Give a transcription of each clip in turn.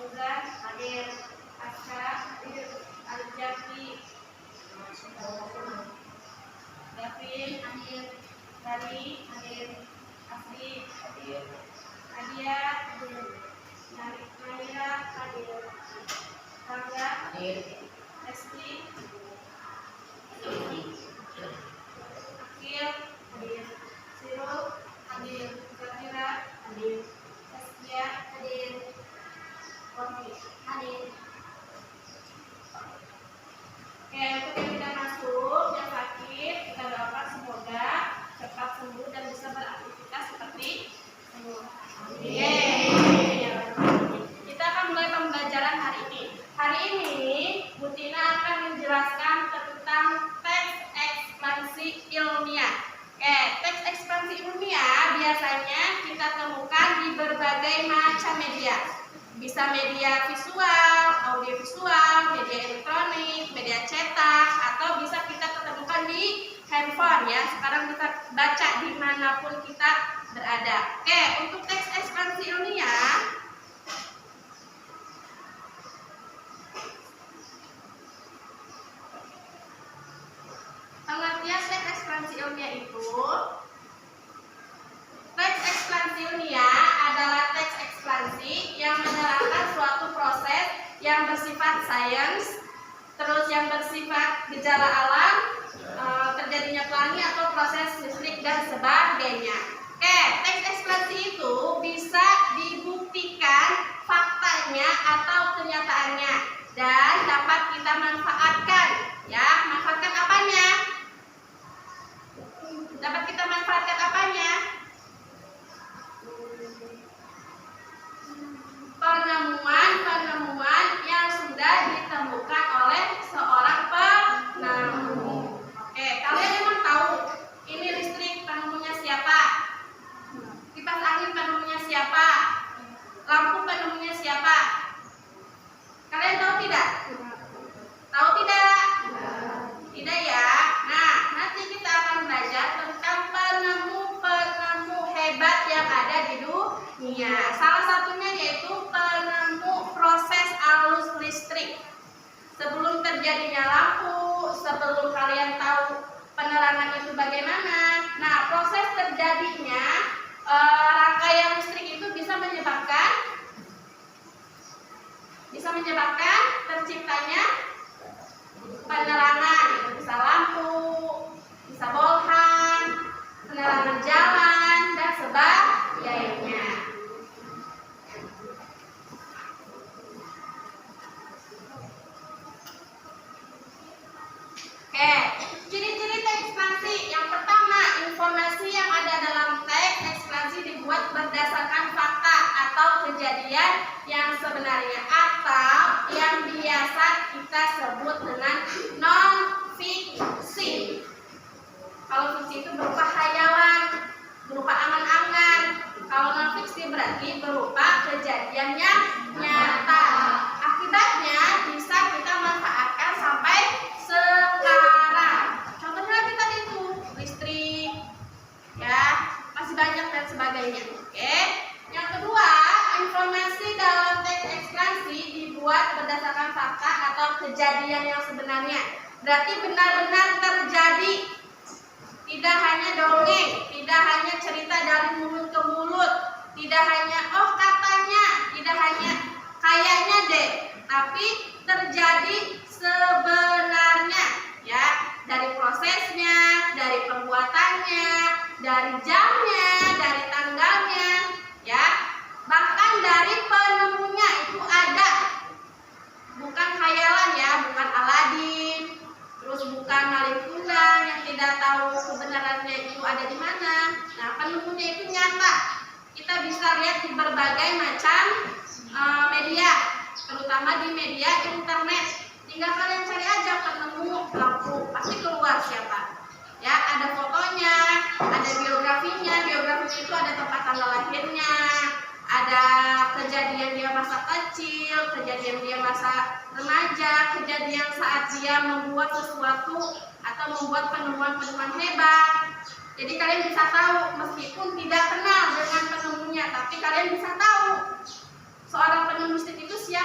Fauzan hadir, Asha hadir, Al-Jafi, Gavin hadir, Sari hadir, Asri hadir, Nadia hadir, Naira hadir, Rangga hadir, Esti Akil hadir, Sirul hadir, Zafira hadir, Saskia hadir, Wati hadir. Oke, untuk yang tidak masuk, yang sakit, kita doakan semoga cepat sembuh dan bisa beraktivitas seperti semula. Kita akan mulai pembelajaran hari ini. Hari ini, Bu Tina akan menjelaskan tentang teks ekspansi ilmiah. Oke, teks ekspansi ilmiah biasanya kita temukan di berbagai macam media. Bisa media visual, audiovisual, media elektronik, media cetak, atau bisa kita ketemukan di handphone ya. Sekarang kita baca dimanapun kita berada. Oke, untuk teks ekspansi ilmiah, pengertian teks ekspansi ilmiah itu, teks ekspansi ilmiah adalah teks ekspansi yang menerangkan suatu proses yang bersifat sains, terus yang bersifat gejala alam, terjadinya pelangi atau proses listrik dan sebagainya. Oke, teks ekspansi itu bisa dibuktikan faktanya atau kenyataannya dan dapat kita manfaatkan. Ya, manfaatkan apanya? Dapat kita manfaatkan apanya? Penemuan-penemuan yang sudah ditemukan oleh seorang penemu. Oke, kalian emang tahu ini listrik penemunya siapa? Kipas angin penemunya siapa? Lampu penemunya siapa? Kalian tahu tidak? Tahu tidak? Tidak ya? Nah, nanti kita akan belajar tentang penemu-penemu hebat yang ada di dunia. Salah satunya yaitu penemu proses arus listrik. Sebelum terjadinya lampu, sebelum kalian tahu penerangan itu bagaimana, nah proses terjadinya rangkaian listrik itu bisa menyebabkan terciptanya penerangan. Itu bisa lampu, bisa bolhan, penerangan jalan dan sebagainya. Oke, ciri-ciri teks ekspansi. Yang pertama, informasi yang ada dalam teks ekspansi dibuat berdasarkan fakta atau kejadian yang sebenarnya atau yang biasa kita sebut dengan non-fiksi. Kalau fiksi itu berupa hayalan, berupa angan-angan. Kalau non-fiksi berarti berupa kejadian yang nyata. Akibatnya bisa kita manfaatkan sampai sekarang. Contohnya lagi tadi itu listrik, ya masih banyak dan sebagainya. Oke. Yang kedua, informasi dalam teks ekspansi dibuat berdasarkan fakta atau kejadian yang sebenarnya. Berarti benar-benar terjadi. Tidak hanya dongeng, tidak hanya cerita dari mulut ke mulut, tidak hanya oh katanya, tidak hanya kayaknya deh, tapi terjadi sebenarnya ya, dari prosesnya, dari pembuatannya, dari jamnya, dari tanggalnya ya, bahkan dari penemunya itu ada. Bukan khayalan ya, bukan Aladin, terus bukan Malin Kundang yang tidak tahu kebenarannya itu ada di mana. Nah, penemunya itu nyata. Kita bisa lihat di berbagai macam media, terutama di media internet. Tinggal kalian cari aja penemu lampu, pasti keluar siapa. Ya, ada fotonya, ada biografinya. Biografinya itu ada tempat tanggal lahirnya, ada kejadian dia masa kecil, kejadian dia masa remaja, kejadian saat dia membuat sesuatu atau membuat penemuan-penemuan hebat. Jadi kalian bisa tahu meskipun tidak kenal dengan penemunya, tapi kalian bisa tahu seorang penemu listrik itu siapa.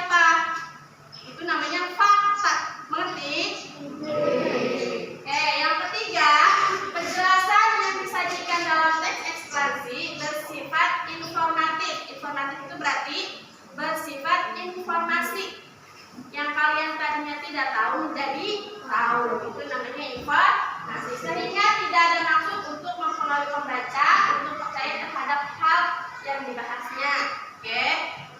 tidak tahu menjadi tahu. Itu namanya informasi. Sehingga tidak ada maksud untuk mempengaruhi pembaca untuk percaya terhadap hal yang dibahasnya. Oke,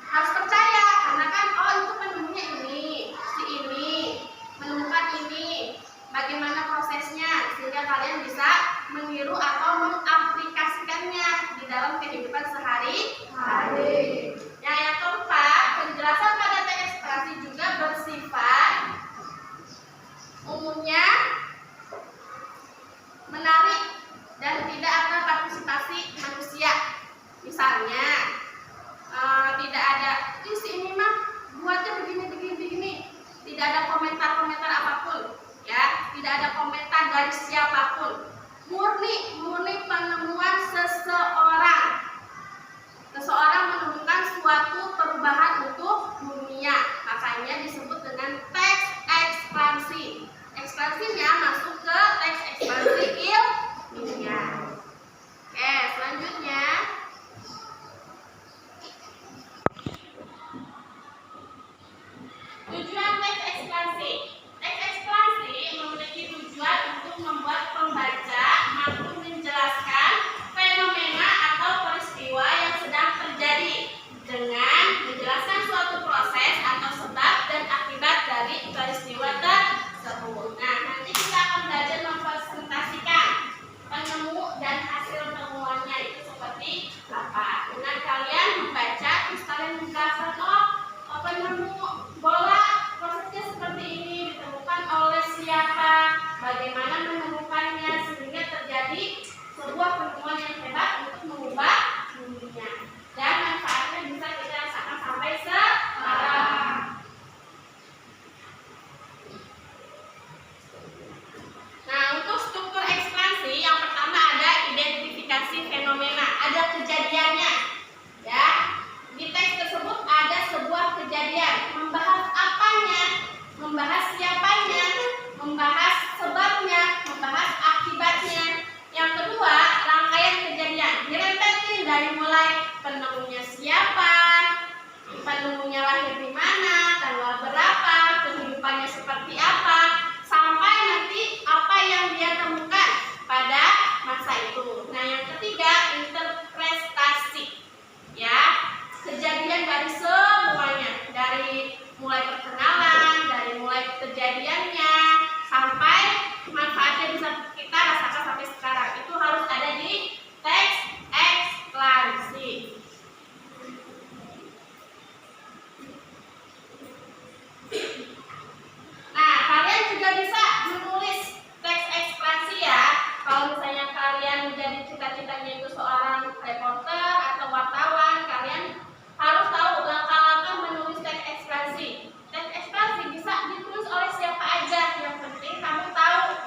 harus percaya karena kan itu penemunya ini, si ini menemukan ini, bagaimana prosesnya sehingga kalian bisa meniru atau mengaplikasikannya di dalam kehidupan sehari-hari. Yang keempat, penjelasan pada teks ekspresi juga bersifat umumnya menarik dan tidak ada partisipasi manusia. Misalnya tidak ada ini mah buatnya begini, tidak ada komentar apapun, ya, tidak ada komentar dari siapapun, murni penemuan seseorang menemukan suatu perubahan untuk dunia, makanya disebut dengan teks ekspansi. Ekspansinya masuk ke teks ekspansi ilmiah. Oke, selanjutnya tujuan teks ekspansi. Teks ekspansi memiliki tujuan untuk membuat pembaca mampu menjelaskan fenomena atau peristiwa yang sedang terjadi dengan menjelaskan suatu proses atau sebab dan akibat dari peristiwa tersebut. Nah, nanti kita akan belajar mempresentasikan penemu dan hasil temuannya itu seperti apa. Dengan kalian membaca, terus kalian menjelaskan penemu bola prosesnya seperti ini, ditemukan oleh siapa, bagaimana menemukannya sehingga terjadi sebuah penemuan yang hebat untuk mengubah dunia dan manfaatnya bisa kita rasakan sampai sekarang. Nah, untuk struktur ekspansi yang pertama ada identifikasi fenomena, ada kejadiannya, ya. Di teks tersebut ada sebuah kejadian, membahas apanya, membahas siapanya, membahas sebabnya, membahas akibatnya. Yang kedua, rangkaian kejadian, direntetin dari mulai penemunya siapa, penemunya lahir di mana, tanggal berapa, kehidupannya seperti apa, sampai nanti apa yang dia temukan pada masa itu. Nah, yang ketiga, interpretasi, ya. Kejadian dari semuanya, dari mulai perkenalan, dari mulai kejadiannya sampai manfaatnya bisa kita rasakan sampai sekarang. Itu harus ada di teks ekspansi. Nah, kalian juga bisa menulis teks ekspansi, ya. Kalau misalnya kalian menjadi cita-citanya itu seorang reporter atau wartawan, kalian harus tahu langkah-langkah menulis teks ekspansi. Teks ekspansi bisa ditulis oleh siapa aja, yang penting kamu tahu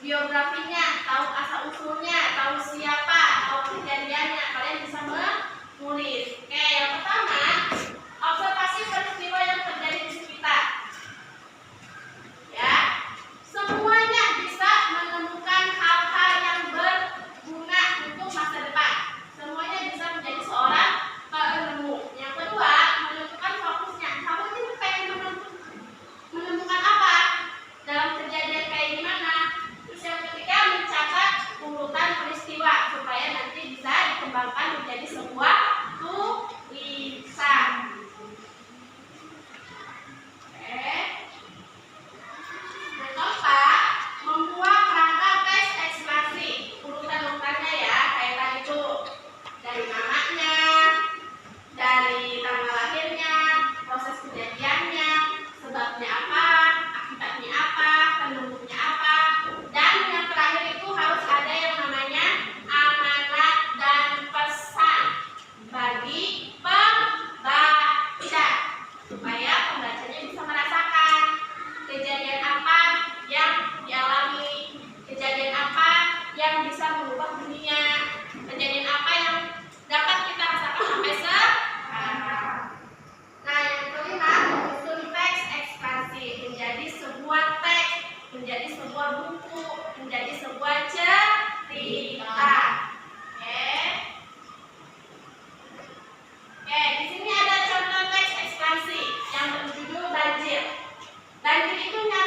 biografinya, tahu asal-usulnya, tahu siapa, tahu kejadiannya, kalian bisa menulis. Oke, yang pertama, observasi peristiwa yang terjadi di sekitar. Ya, semuanya bisa menemukan hal-hal yang berguna untuk masa depan. Semuanya bisa menjadi seorang penemu. Yang kedua, menentukan fokusnya. Kamu ini pengen menemukan apa dalam kejadian kayak gimana. Terus yang ketiga, mencatat urutan peristiwa supaya nanti bisa dikembangkan menjadi sebuah tulisan. Oke. Yang keempat, membuat kerangka teks ekspansi. Urutan-urutannya, ya, kayak tadi tuh, dari namanya, dari tanggal lahirnya, proses kejadiannya, sebabnya apa, akibatnya apa, penemunya apa, dan yang terakhir itu harus ada yang namanya amanat dan pesan bagi pembaca supaya pembacanya bisa merasakan kejadian apa yang dialami, kejadian apa yang bisa mengubah dunia, kejadian apa yang dapat kita rasakan sampai sekarang. Nah, yang kelima, menyusun teks ekspansi menjadi sebuah teks, menjadi sebuah buku, menjadi sebuah cerita. Oke, di sini ada contoh teks ekspansi yang berjudul banjir. Banjir itu nyata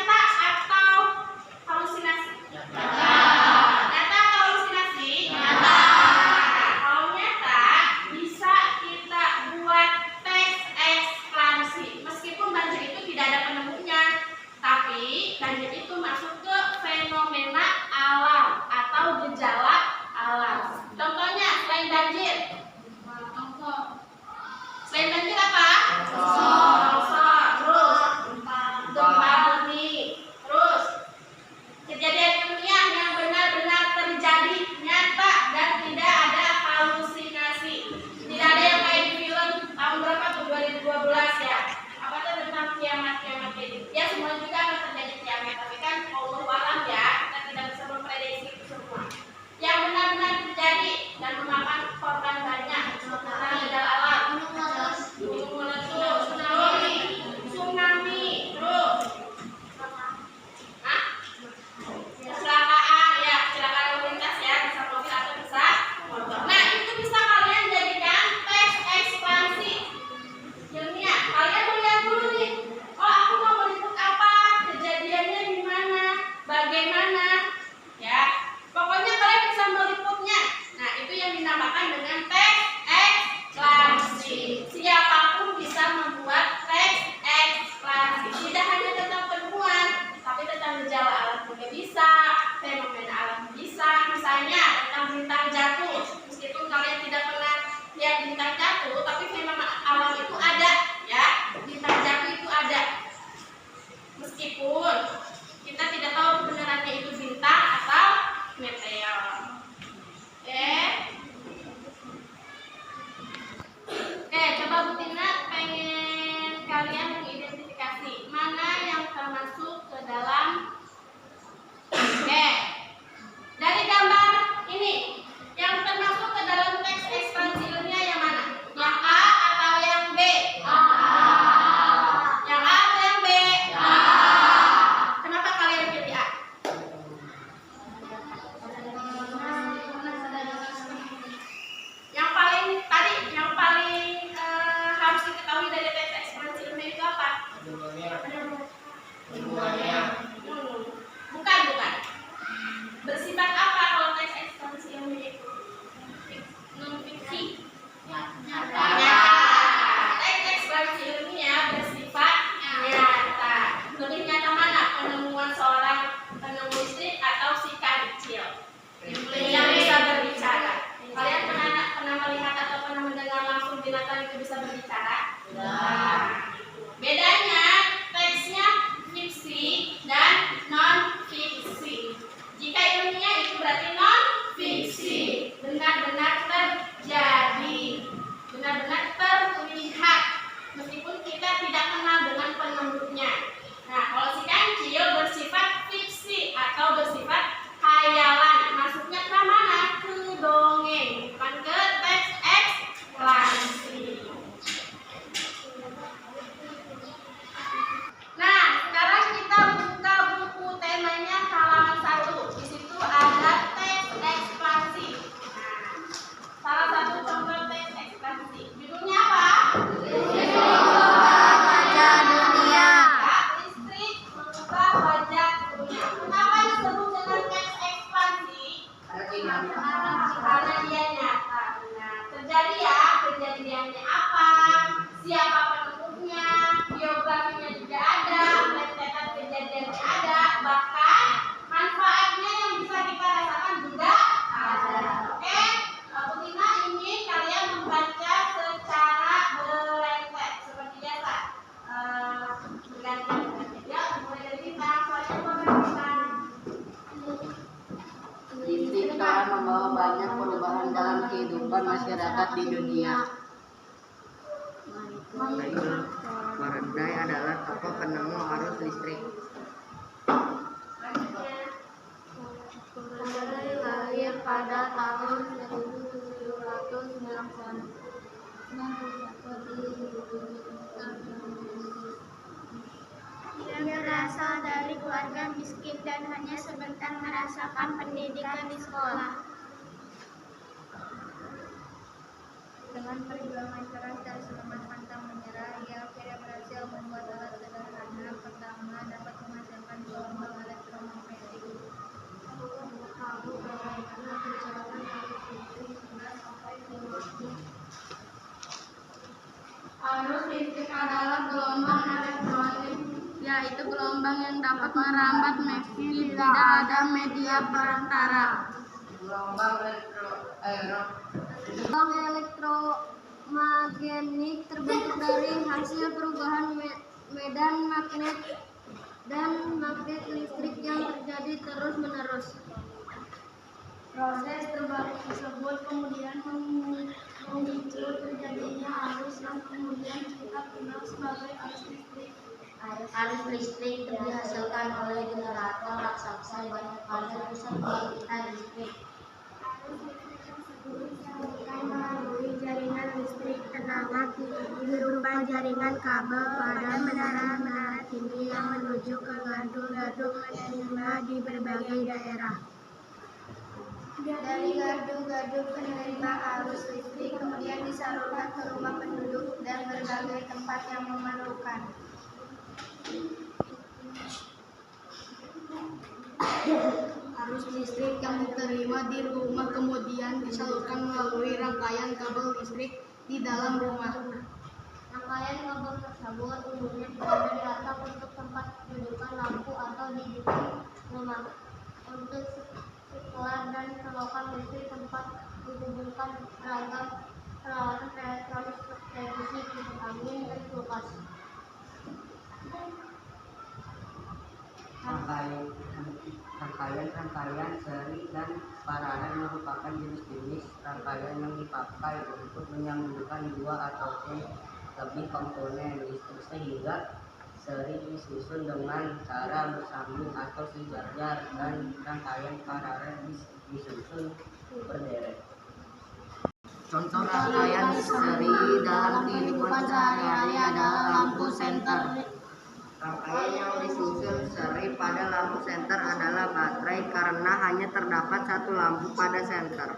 banyak perubahan dalam kehidupan masyarakat di dunia. Michael Faraday adalah tokoh penemu arus listrik. Faraday lahir pada tahun 1791 Dia berasal dari keluarga miskin dan hanya sebentar merasakan pendidikan di sekolah. Dengan perjuangan keras dan semangat pantang menyerah, ia akhirnya berhasil membuat alat sederhana pertama dapat menghasilkan gelombang elektromagnetik. Arus listrik adalah gelombang elektronik, yaitu gelombang yang dapat merambat meski tidak ada media perantara. Gelombang elektromagnetik terbentuk dari hasil perubahan medan magnet dan magnet listrik yang terjadi terus-menerus. Proses terbalik tersebut kemudian memicu terjadinya arus yang kemudian kita kenal sebagai arus listrik. Arus listrik dihasilkan oleh generator raksasa yang pada pusat pembangkitan listrik. Melalui jaringan listrik tenaga berupa jaringan kabel pada menara-menara tinggi yang menuju ke gardu-gardu penerima di berbagai daerah. Dari gardu-gardu penerima arus listrik kemudian disalurkan ke rumah penduduk dan berbagai tempat yang memerlukan. Arus listrik yang diterima di rumah kemudian disalurkan melalui rangkaian kabel listrik di dalam rumah. Rangkaian kabel tersebut umumnya berada di atap untuk tempat kedudukan lampu atau di dinding rumah. Untuk setelah dan selokan listrik tempat dihubungkan beragam peralatan elektronik seperti televisi, kipas angin, dan kulkas. Rangkaian seri dan paralel merupakan jenis-jenis rangkaian yang dipakai untuk menyambungkan dua ataupun lebih komponen listrik sehingga seri disusun dengan cara bersambung atau sejajar dan rangkaian paralel disusun berderet. Contoh rangkaian seri dalam kehidupan sehari-hari adalah lampu senter. Rangkaian yang disusun seri pada lampu senter adalah baterai karena hanya terdapat satu lampu pada senter.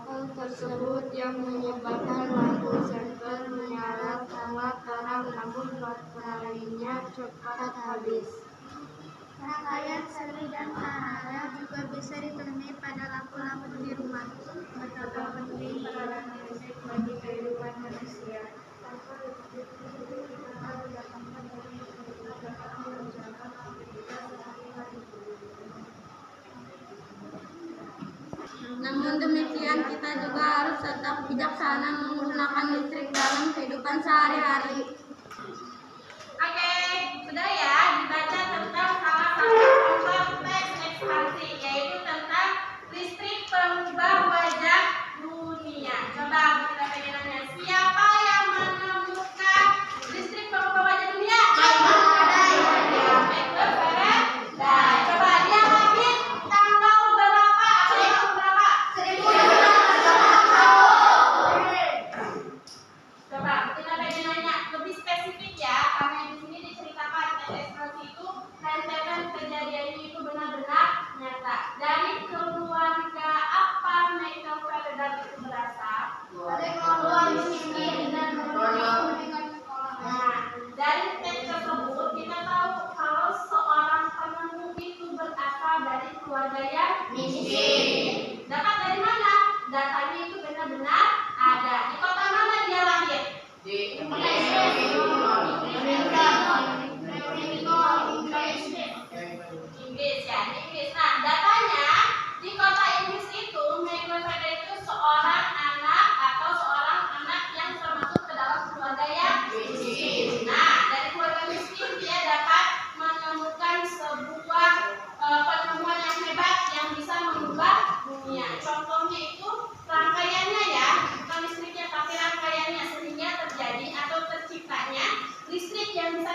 Hal tersebut yang menyebabkan lampu senter menyala sangat terang namun baterainya cepat habis. Rangkaian seri dan paralel juga bisa ditemui pada lampu-lampu di rumah. Betapa penting peran listrik bagi kehidupan manusia. Namun demikian, kita juga harus tetap bijaksana menggunakan listrik dalam kehidupan sehari-hari. Oke, sudah ya dibaca tentang salah satu contoh teks ekspansi, yaitu tentang listrik pengubah wajah dunia. Coba kita pengen nanya, siapa yang menemukan listrik pengubah wajah dunia? Michael Faraday. Coba dia lahir tanggal berapa? Tahun berapa? 1901. Coba kita pengen nanya, lebih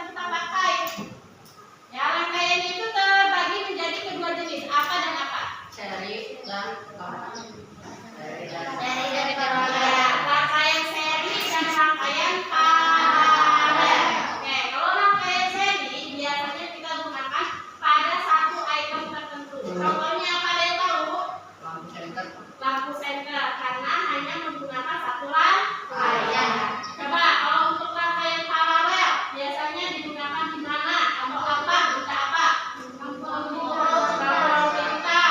kita pakai. Ya, rangkaian itu terbagi menjadi kedua jenis, apa dan apa? Seri dan paralel. Dari rangkaian seri dan rangkaian paralel. Oke, kalau rangkaian seri biasanya kita gunakan pada satu item tertentu. Contohnya apa, ada yang tahu? Lampu senter. Lampu senter, karena hanya menggunakan satu rangkaian. Coba kalau untuk rangkaian paralel biasanya digunakan di mana? Atau apa? Benda apa? Lampu tinta,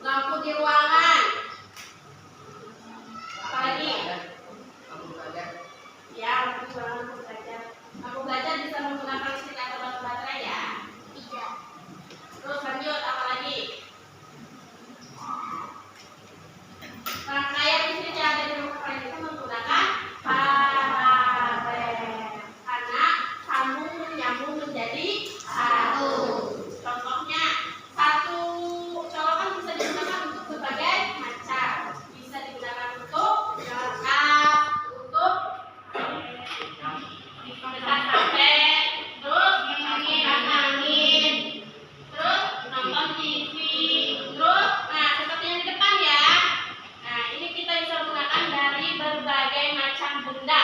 lampu di ruangan. Apalagi? Lampu belajar. Ya, lampu di ruangan, lampu belajar. Lampu belajar bisa menggunakan listrik atau baterai ya? Iya. Terus lanjut, apalagi? Rangkaian listrik yang ada di rumah kalian itu menggunakan paralel karena sambung menyambung menjadi satu. Contohnya, satu colokan bisa digunakan untuk berbagai macam. Bisa digunakan untuk jangkar, untuk dekat HP, terus angin, terus nonton TV, terus seperti yang di depan ya. Nah, ini kita bisa menggunakan dari berbagai macam benda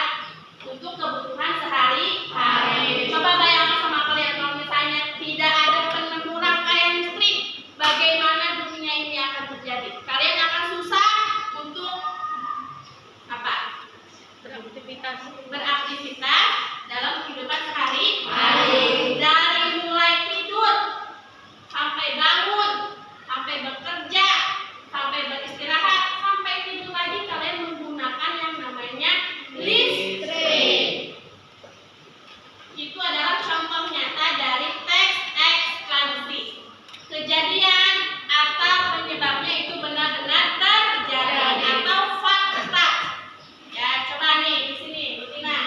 untuk kebutuhan sehari-hari. Coba bayangkan sama kalian kalau misalnya tidak ada penemu rangkaian listrik, bagaimana dunia ini akan terjadi? Kalian akan susah untuk apa? Beraktivitas dalam kehidupan sehari-hari. Dari mulai tidur sampai bangun, sampai bekerja, sampai beristirahat, sampai tidur lagi kalian menggunakan yang namanya listrik. Itu adalah contoh nyata dari teks eksklamasi. Kejadian atau penyebabnya itu benar-benar terjadi atau fakta. Ya, coba nih di sini, Butina.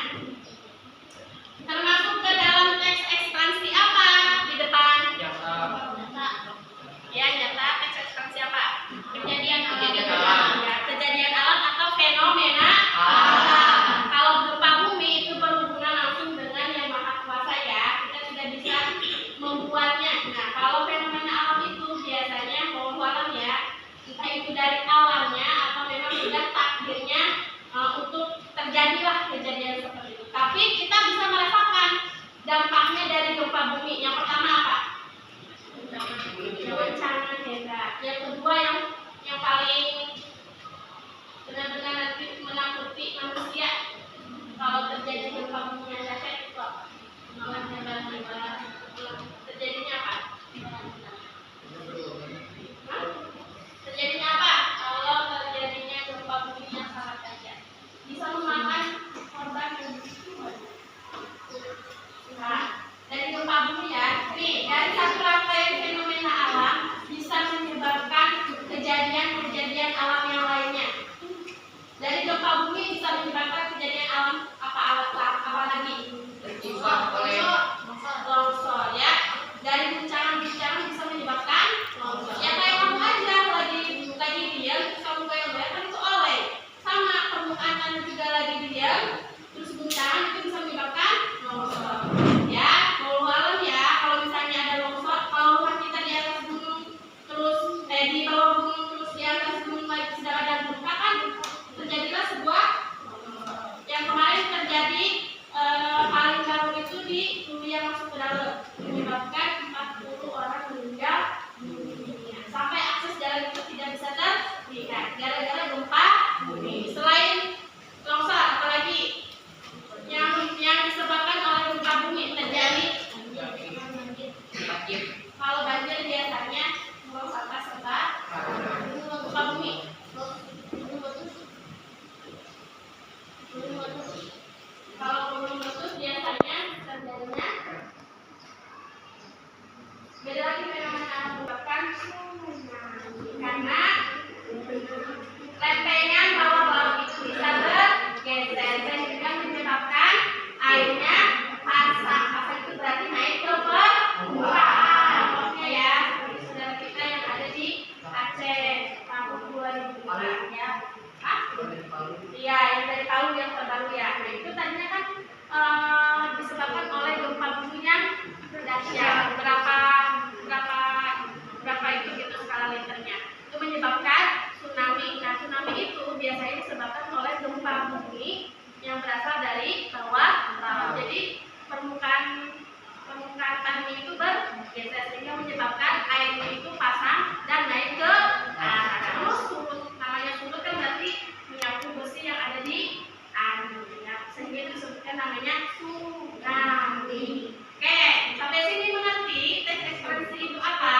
yang namanya tsunami. Oke, sampai sini mengerti teks ekspansi itu apa?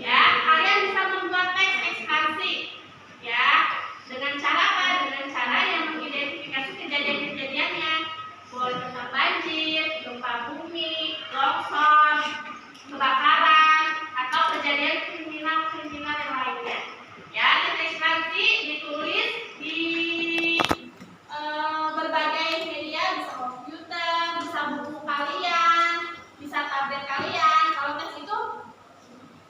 Ya, kalian bisa membuat teks ekspansi. Ya, dengan cara apa? Dengan cara yang mengidentifikasi kejadian-kejadiannya. Boleh tentang banjir, gempa bumi, longsor, kebakaran, atau kejadian kriminal-kriminal yang lainnya. Ya, teks ekspansi ditulis di berbagai media, bisa komputer, bisa buku kalian, bisa tablet kalian. Kalau teks itu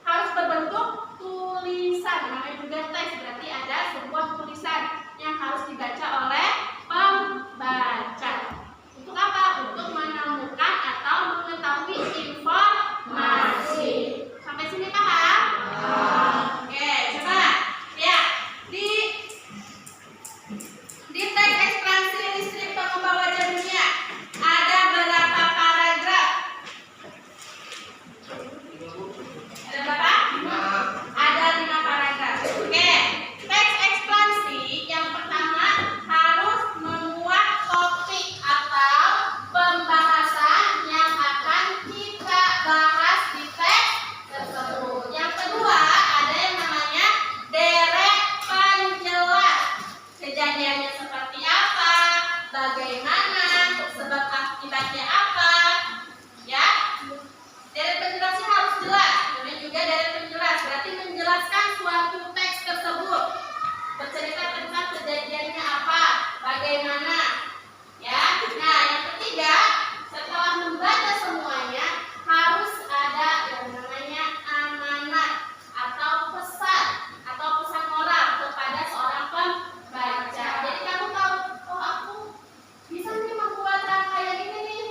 harus berbentuk tulisan, namanya juga teks, berarti ada sebuah tulisan yang harus dibaca oleh pembaca. Untuk apa? Untuk menemukan atau mengetahui informasi. Sampai sini paham? Oke, coba ya di teks ekspansi listrik pengubah wajah dunia ada berapa paragraf? Ada berapa? Ada 5 paragraf. Oke, teks ekspansi yang pertama harus memuat topik atau pembahasan yang akan kita bahas di teks tersebut. Yang kedua ada yang namanya deret penjelas. Kejadiannya seperti apa? Bagaimana? Sebab akibatnya apa? Ya, deret penjelasnya harus jelas. Namanya juga deret penjelas, berarti menjelaskan suatu teks tersebut. Bercerita tentang kejadiannya apa, bagaimana. Ya, nah yang ketiga, setelah membaca semuanya harus ada yang namanya amanat atau pesan moral kepada seorang pembaca. Jadi kamu tahu, oh aku bisa nih membuat rangkaian ini nih.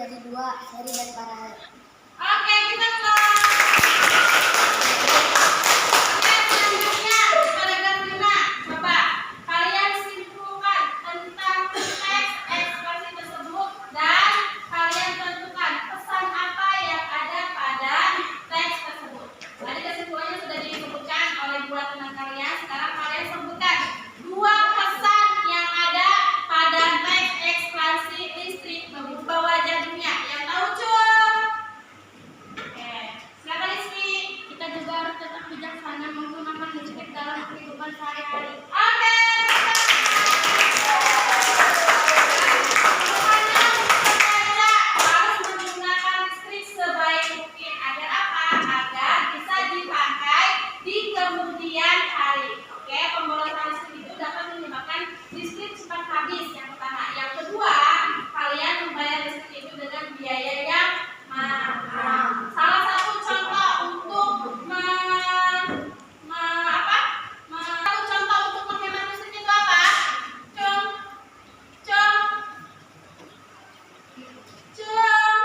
dari 2, seri dan paralel. Oke, kita close. Oke, selanjutnya paragraf 5. Coba kalian simpulkan tentang teks ekspresi tersebut dan kalian tentukan pesan apa yang ada pada teks tersebut. Tadi kesimpulannya sudah disebutkan oleh dua teman kalian. Sekarang kalian sebutkan 2 pesan yang ada pada teks ekspresi listrik mengubah wajah dunia. Yang tahu cuy? Oke, silakan Rizky. Kita juga harus tetap bijaksana menggunakan listrik dalam kehidupan sehari-hari. Oke. Pokoknya pekerja harus menggunakan listrik sebaik mungkin agar apa? Agar bisa dipakai di kemudian hari. Oke, pemborosan listrik itu dapat menyebabkan listrik cepat habis. Yang pertama, yang kedua, kalian membayar listrik itu dengan biaya yang mahal. Salah satu contoh untuk satu contoh untuk menghemat listrik itu apa? Cung, cung, cung.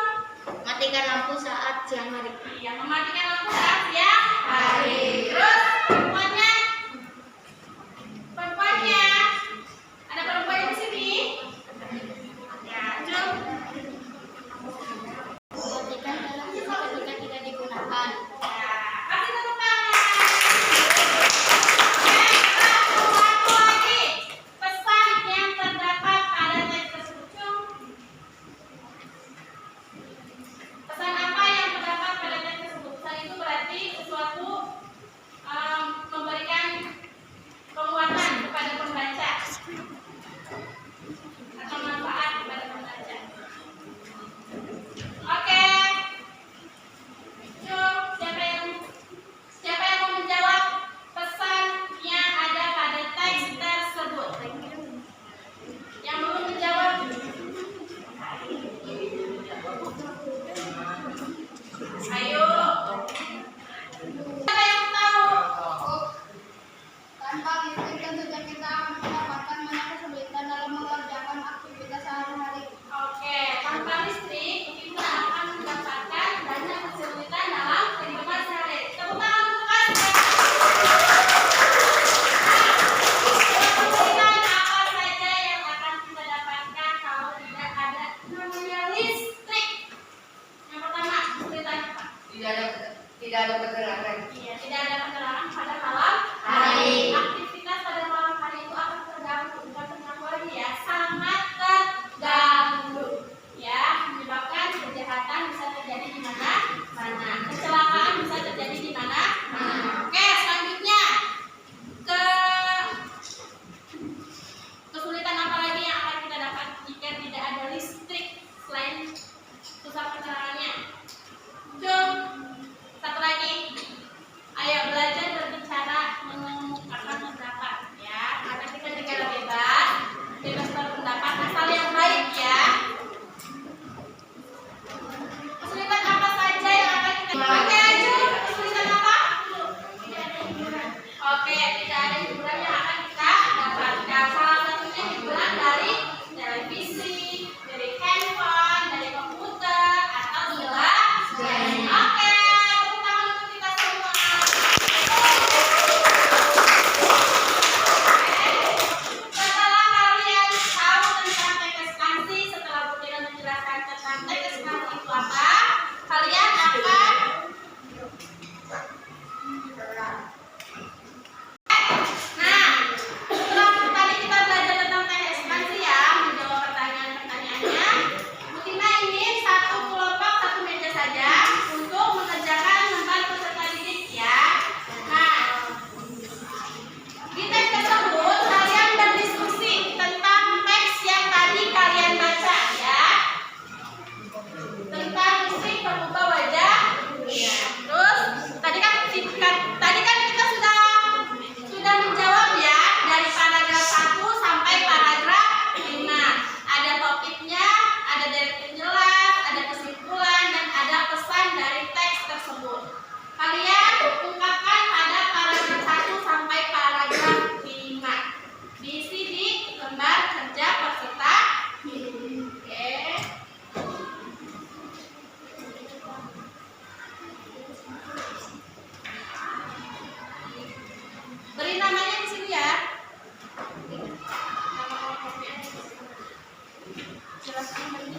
Matikan lampu saat siang hari. Iya, mematikan lampu saat siang hari. Terus perempuannya, ada perempuan di sini. Ya, cung. Matikan televisi ketika tidak digunakan. Ya, kasih tepuk tangan. Oke, satu lagi pesan yang terdapat pada teks tersebut. Cung. Pesan apa yang terdapat pada teks tersebut? Pesan itu berarti sesuatu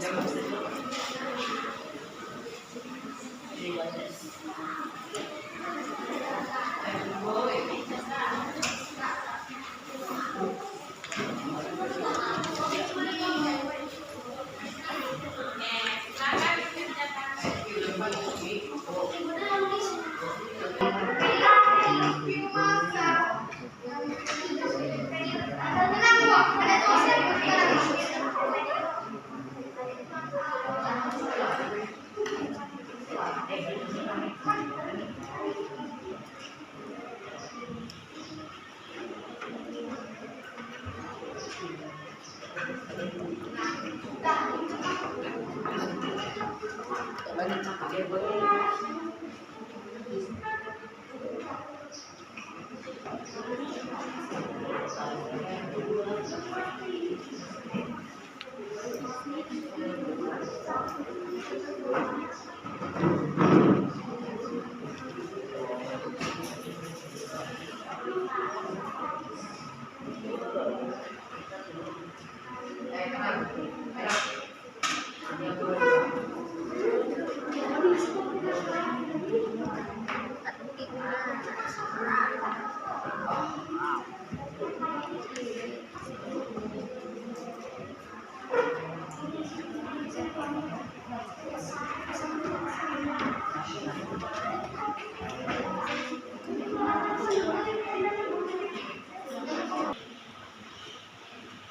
Silakan dikerjakan.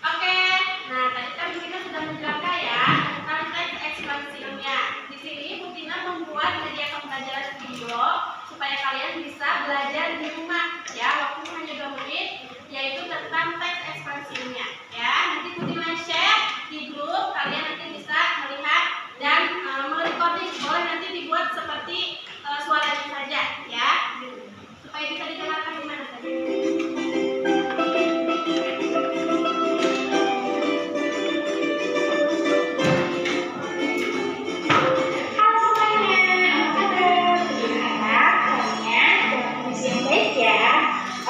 Oke, nah tadi kan kita sudah menjelaskan ya tentang teks ekspansi ilmiah. Di sini Bu Tina membuat media pembelajaran video supaya kalian bisa belajar di rumah ya. Waktunya hanya 2 menit, yaitu tentang teks ekspansi ilmiah ya. Nanti Bu Tina share di grup, kalian nanti bisa melihat dan merecording. Boleh nanti dibuat seperti suaranya saja ya, supaya bisa didengarkan di mana saja. Halo semuanya, apa kabar? Berharap kalian dalam kondisi yang baik ya.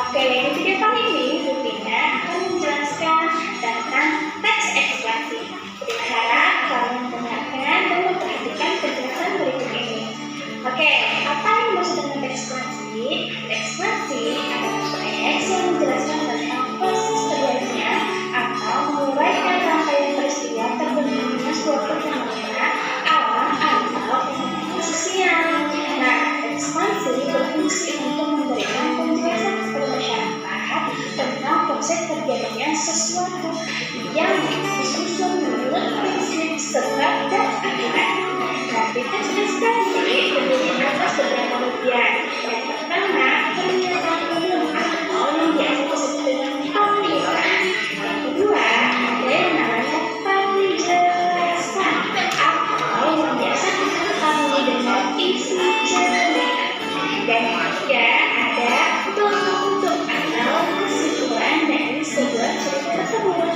Oke, di video kali ini Bu Tina akan menjelaskan tentang teks ekspansi. Berharap kalian mendengarkan dan memperhatikan penjelasan berikut ini. Oke, apa yang dimaksud dengan teks ekspansi? Ekspansi adalah teks yang menjelaskan tentang proses terjadinya atau menguraikan rangkaian peristiwa terbentuknya suatu fenomena alam atau fenomena sosial. Nah, ekspansi berfungsi untuk memberikan penjelasan kepada masyarakat tentang proses terjadinya sesuatu yang disusun menurut prinsip sebab dan akibat. Nah, teks ekspansi terdiri atas beberapa bagian. Yang pertama, pernyataan umum atau yang biasa disebut dengan pernyataan. Yang kedua, ada yang namanya penjelasan atau yang biasa kita ketahui dengan isi cerita. Dan yang ketiga, ada penutup atau kesimpulan dari sebuah cerita tersebut.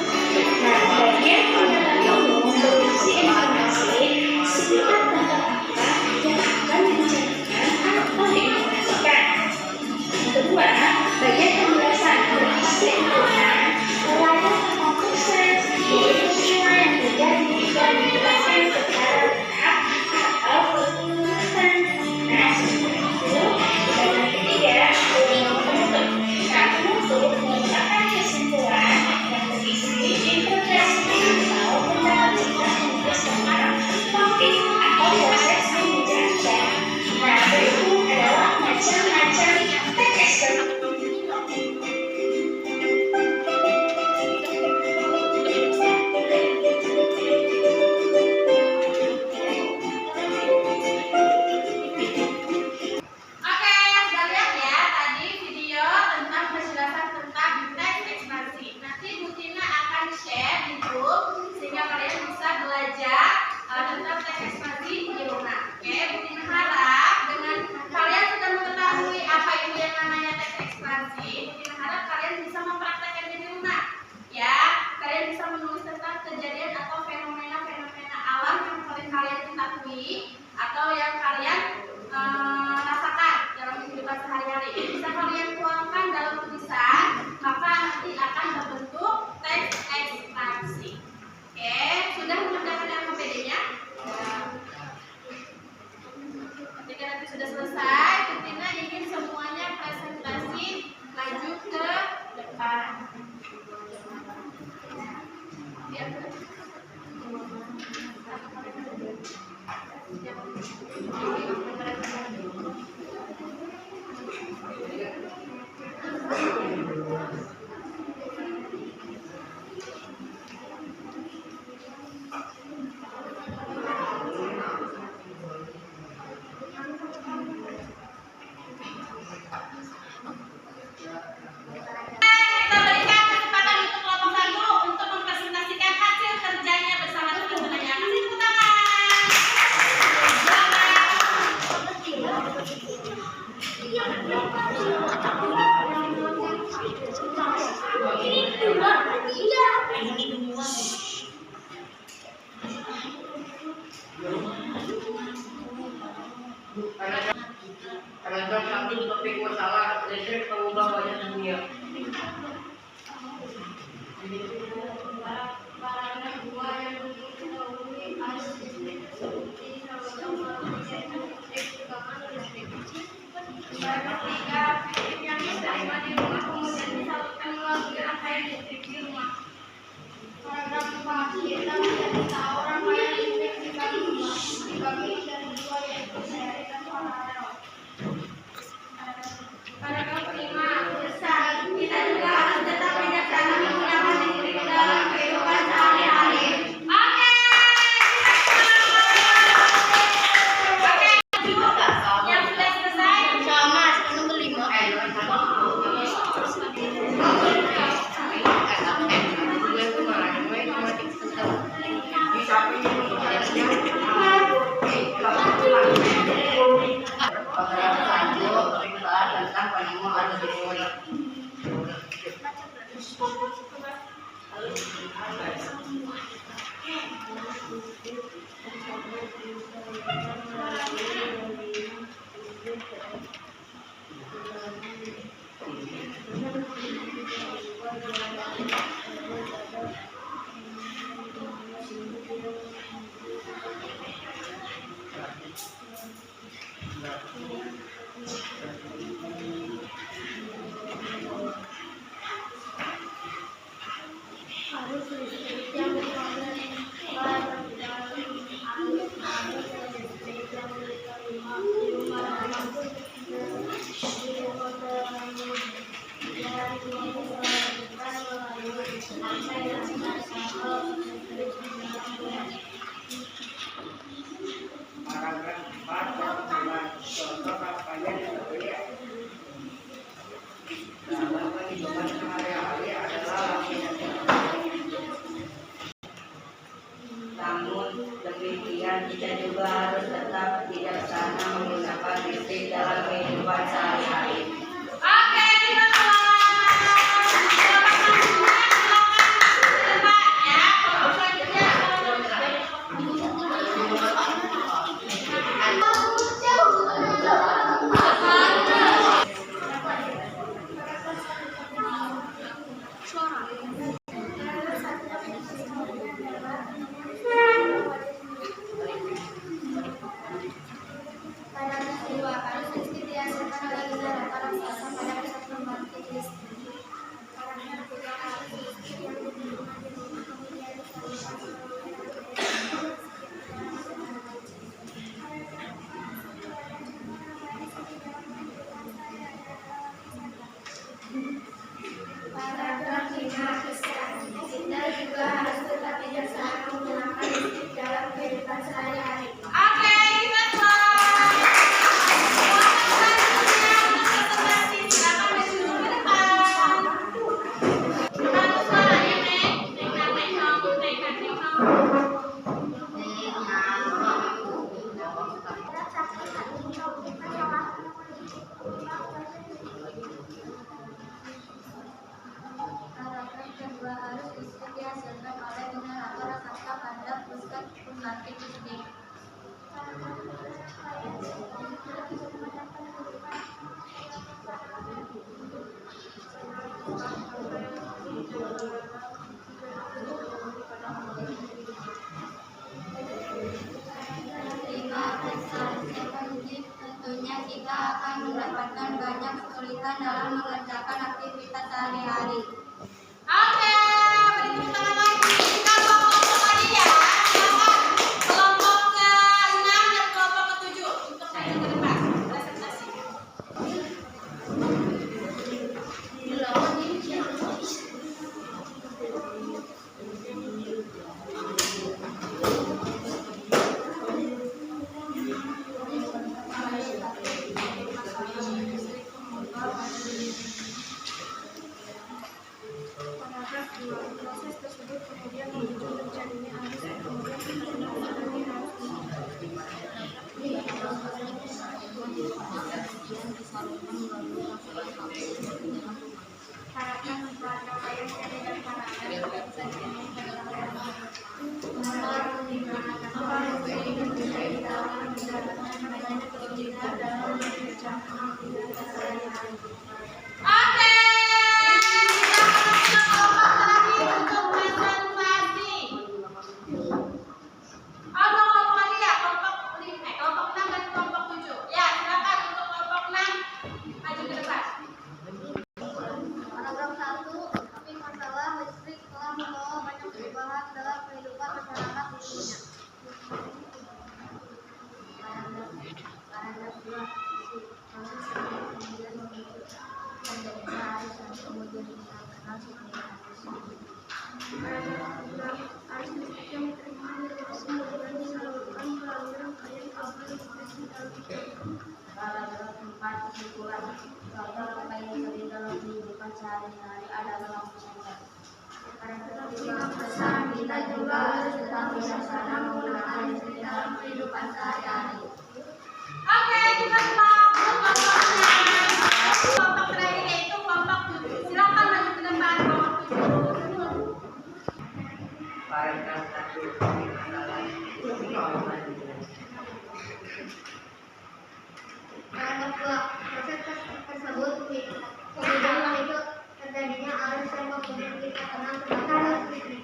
Nah, bagian pernyataan umum berisi informasi sekitar tentang apa yang akan dibicarakan atau diinformasikan. Yang kedua, bagian penjelasan berisi ungkapan melayang tentang proses peristiwa yang terjadi dan dijelaskan secara lengkap atau berulasan. Nah, seperti itu. Dan yang ketiga, penutup. Nah, penutup merupakan kesimpulan yang berisi interpretasi atau pendapat cerita penulis tentang topik atau proses yang dijelaskan. Nah, berikut adalah macam-macam teks ekspansi. Oke, sudah lihat ya tadi video tentang penjelasan tentang teks ekspansi. Nanti Bu Tina akan share di grup sehingga kalian bisa belajar tentang teks ekspansi di rumah. Oke, Bu Tina harap dengan kalian sudah mengetahui apa itu yang namanya teks ekspansi, Bu Tina harap kalian bisa mempraktekkannya di rumah. Ya, kalian bisa menulis tentang kejadian atau fenomena-fenomena alam yang kalian ketahui atau yang kalian rasakan dalam kehidupan sehari-hari. Bisa kalian tuangkan dalam tulisan, maka nanti akan terbentuk teks ekspansi. Oke, sudah mengerjakan RKPD-nya? Paragraf 1 topik masalah listrik pengubah wajah dunia. Paragraf 2 yang mendahului arus listrik seperti saluran melalui jaringan listrik tegangan listrik. Paragraf 3, listrik yang diterima di rumah kemudian disalurkan melalui rangkaian listrik di rumah. Paragraf 4 kita menjadi tahu rangkaian listrik dibagi dari dua yaitu seri dan paralel. Paragraf 5, pesan kita juga harus tetap bijaksana menggunakan listrik dalam kehidupan sehari-hari. Oke, yang sudah selesai. Sama, nomor 5. Tentang penemuan arus listrik. Arus listrik yang diterima listrik yang diterima di rumah Paragraf 4 contoh rangkaian teori dalam kehidupan sehari-hari adalah namun demikian kita juga harus tetap bijaksana menggunakan listrik dalam kehidupan sehari-hari. Oke, terima Paragraf 2 arus listrik dihasilkan oleh generator raksasa pada pusat pembangkit listrik. Paragraf 3 arus listrik yang diterima di rumah kemudian disalurkan melalui rangkaian Paragraf 5 pesan kita juga harus tetap bijaksana menggunakan listrik dalam kehidupan sehari-hari. Oke, kita Paragraf kedua arus listrik dihasilkan oleh generator raksasa pada pusat pembangkit listrik. Lima pesan efektif tentunya kita akan mendapatkan banyak kesulitan dalam mengerjakan aktivitas sehari-hari. Oke, beri tepuk tangan lagi. Kita kelompok lagi ya. Silakan kelompok ke-6 dan kelompok ke-7 untuk maju ke depan presentasi. Paragraf 2 proses tersebut kemudian memicu terjadinya arus yang kemudian menjadi arus Paragraf 4 rangkaian seri dan paralel. Nomor 5 Oke, kita masuk kelompok terakhir untuk presentasi. Oh, dua kelompok lagi ya, kelompok 6 dan kelompok 7. Ya, silakan untuk kelompok 6 maju ke depan. Paragraf 1, topik masalah listrik telah membawa banyak perubahan dalam kehidupan masyarakat di dunia. Paragraf 2, kemudian membentuk menjadi arus dan kemudian dikenal sebagai arus. Paragraf 3, arus listrik yang diterima dari sumber dan disalurkan melalui rangkaian kabel listrik di dalam Paragraf 4, kesimpulan. Contoh apa yang sering dalam kehidupan sehari-hari adalah lampu senter. Paragraf 5, pesan kita juga harus tetap bijaksana menggunakan listrik dalam kehidupan sehari-hari. Oke, kita stop kelompoknya. Kelompok terakhir yaitu kelompok 7. Silakan maju ke depan kelompok 7. Paragraf 1, topik masalah Paragraf 2, proses tersebut kemudian itu terjadinya arus yang kemudian kita kenal sebagai arus listrik.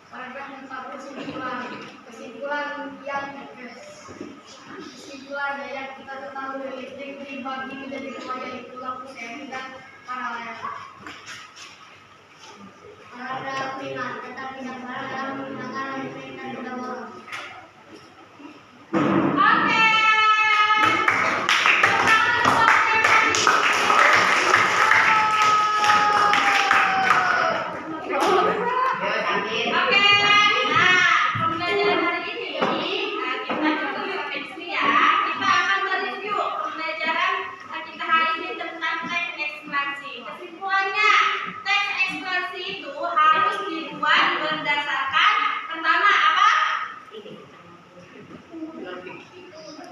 Paragraf 4, kesimpulan yang kita ketahui listrik dibagi menjadi dua yaitu lampu seri dan paralel. Paragraf 5, tetap bijaksana dalam menggunakan listrik dan tidak boros. Oke. Oke, nah pembelajaran hari ini, kita cukup sampai sini ya. Kita akan mereview pembelajaran kita hari ini tentang teks ekspansi. Kesimpulannya, teks ekspansi itu harus dibuat berdasarkan pertama apa?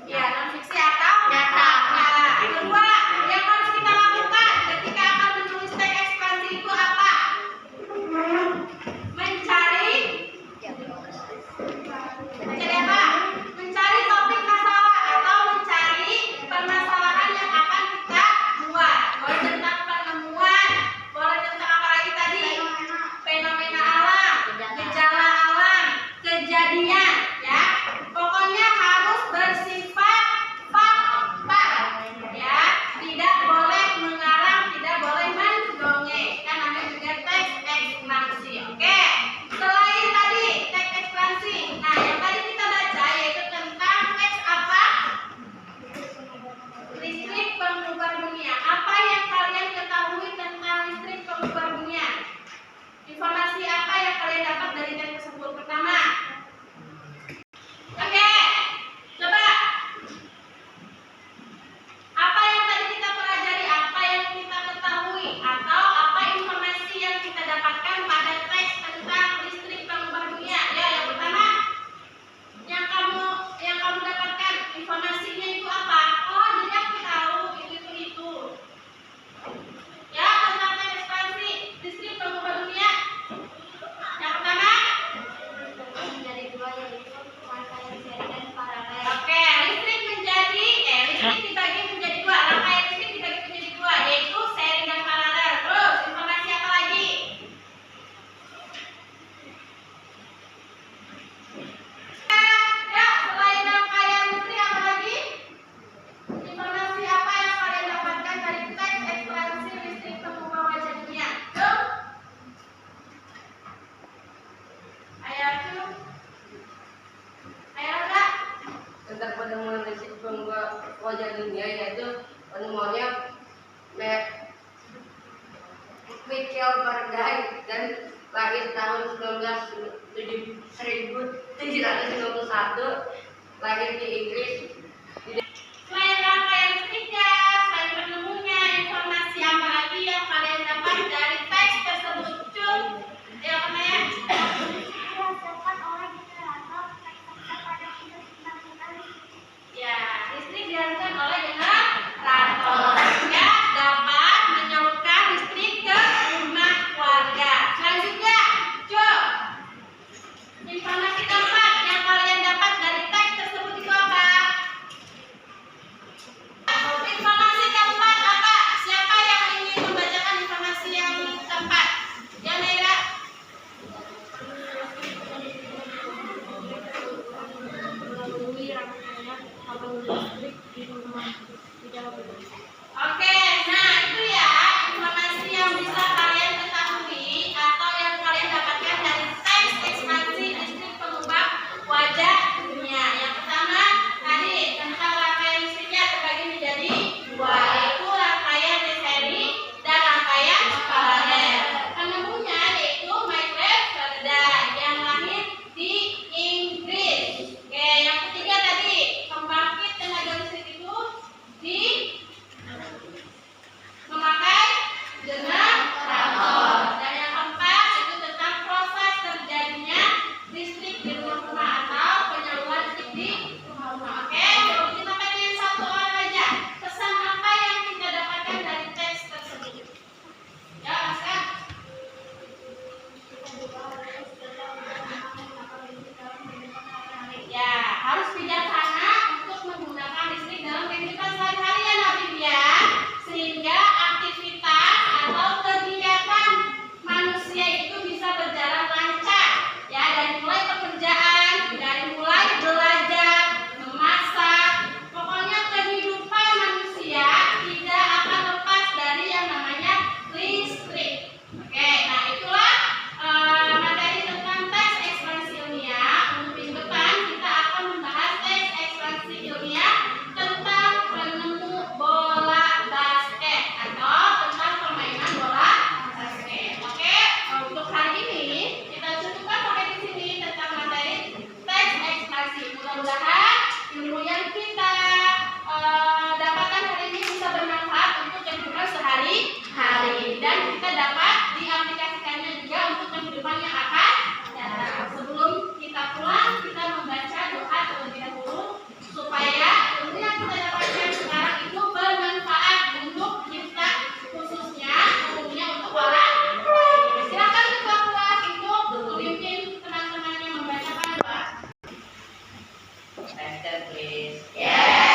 Ya, non fiksi atau data. Nah, kedua, yang harus kita lakukan ketika akan menulis teks ekspansi itu apa? Mencari apa? Mencari topik masalah atau mencari permasalahan yang akan kita buat. Boleh tentang penemuan, boleh tentang apa lagi tadi? Fenomena alam, gejala alam, kejadian, ya. Pokoknya harus bersifat fakta, ya. Tidak boleh mengarang, tidak boleh mendongeng. Kan namanya juga teks ekspansi. Oke. Selain tadi teks ekspansi, nah yang tadi kita baca yaitu tentang teks apa? Listrik pengubah dunia. Apa yang kalian ketahui tentang listrik pengubah dunia? Informasi apa yang kalian dapat dari teks tersebut? Pertama, oke, coba. Apa yang tadi kita pelajari? Apa yang kita ketahui? Atau apa informasi yang kita dapatkan pada teks tentang listrik pengubah dunia? Ya, yang pertama, yang kamu dapatkan informasinya itu apa? Oh, jadi aku tahu itu. Ya, tentang teks ekspansi listrik pengubah dunia. Yang pertama, Menjadi dua yaitu rangkaian seri dan paralel. oke, listrik dibagi menjadi dua. Rangkaian listrik dibagi menjadi dua, yaitu seri dan paralel. Terus, informasi apa lagi? Ya, selain rangkaian listrik apa lagi? Informasi apa yang kalian dapatkan dari teks ekspansi listrik pengubah wajah dunia? Yuk. Ayo, Cu. Ayo, Rangga. tentang penemuan listrik pengubah wajah dunia yaitu penemuannya Michael Faraday dan lahir tahun 1791, lahir di Inggris. Selain rangkaian listriknya, selain penemunya, informasi apa lagi yang kalian dapat dari teks tersebut? Cuk, ya apa ya? Dihasilkan oleh generator pada Ya, listrik dihasilkan oleh generator. Ya, dapat di rumah. Dijawab dulu. Oke, nah itu ya informasi yang bisa kalian ketahui atau yang kalian dapatkan dari teks ekspansi listrik pengubah wajah dunia. Yang pertama tadi tentang rangkaian listriknya terbagi menjadi dua, yaitu rangkaian seri dan rangkaian paralel. Penemunya yaitu Michael Faraday yang lahir di Inggris. Oke, yang ketiga tadi pembangkit tenaga listrik itu di memakai generator. Dan yang keempat itu tentang proses terjadinya listrik di rumah-rumah atau penyaluran listrik di rumah-rumah. Oke, kalau kita pengen satu orang aja, pesan apa yang kita dapatkan dari teks tersebut? Ya, Mas. Ya, harus bijaksana untuk menggunakan listrik dalam kehidupan sehari-hari ya Nabi ya, sehingga aktivitas atau kegiatan manusia itu bisa berjalan lancar ya, dari mulai pekerjaan, dari mulai belajar, memasak, pokoknya kehidupan manusia tidak akan lepas dari yang namanya listrik. Oke, nah itulah materi tentang teks ekspansi ilmiah. Untuk minggu depan kita akan membahas teks ekspansi ilmiah tentang penemu bola basket atau tentang permainan bola basket. Oke, untuk hari ini kita cukupkan sampai di sini tentang materi teks ekspansi. Mudah-mudahan ilmu yang kita dapatkan hari ini bisa bermanfaat untuk kehidupan sehari-hari dan kita dapat diaplikasikannya juga untuk kehidupan yang akan datang. Sebelum kita pulang, kita membaca doa terlebih dahulu supaya ilmu yang kita dapatkan sekarang itu bermanfaat untuk kita, khususnya umumnya untuk orang lain. Silakan ketua kelas itu memimpin teman-temannya membacakan doa. Enter please. Yeah.